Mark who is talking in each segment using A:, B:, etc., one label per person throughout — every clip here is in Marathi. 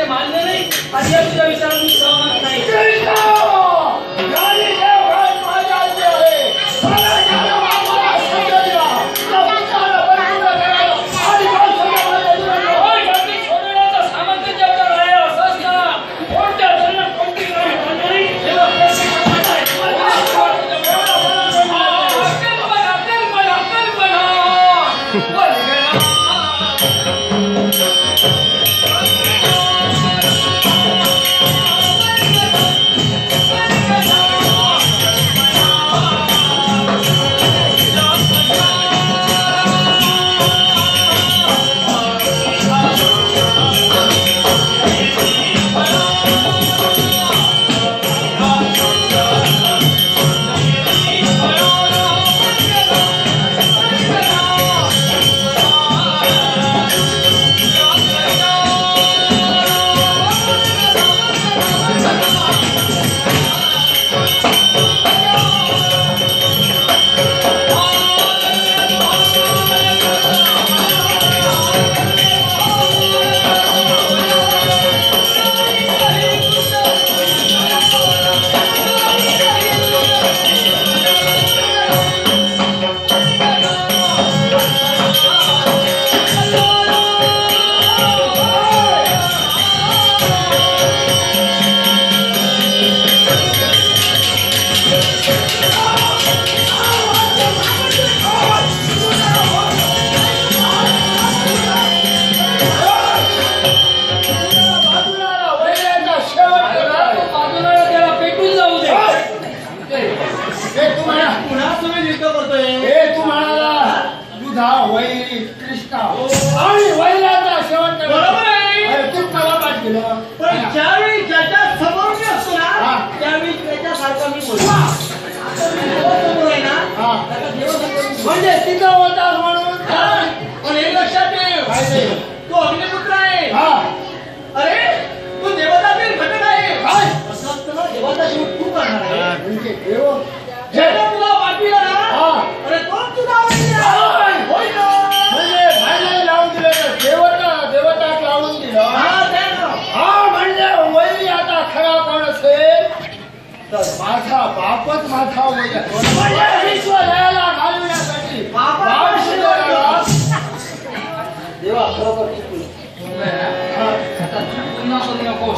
A: ते मान्य नाही आणि या तुझ्या विचारात मी सहमत नाही.
B: म्हणजे तिथं होता म्हणून पण हे लक्षात ठेव तो अग्निपुत्र आहे. अरे तू देवतातील घटक आहे. देवताची तू करणार आहे म्हणजे देव तुला पाठविला ना. अरे तो तुला होय ना म्हणजे भाईला लावून दिलं देवता लावून दिलं. म्हणजे वैरी आता खरा कोण असेल तर माझा बापच माझा ईश्वराला घालविण्यासाठी देवा खरोखर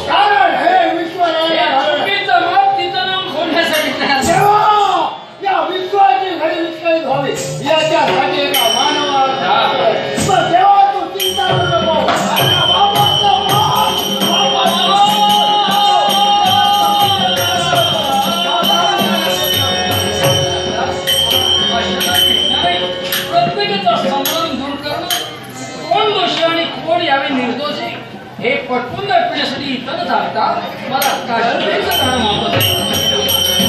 B: कारण हे विश्वाला तिचं नाव खोडण्यासाठी या विश्वाची घडी विस्कळीत व्हावी याच्यासाठी एका मानवाला देवा तू चिंता करू नको.
A: हे पटवून दाखवण्यासाठी इथं जाता मला काश्मीरचं काम आवडत.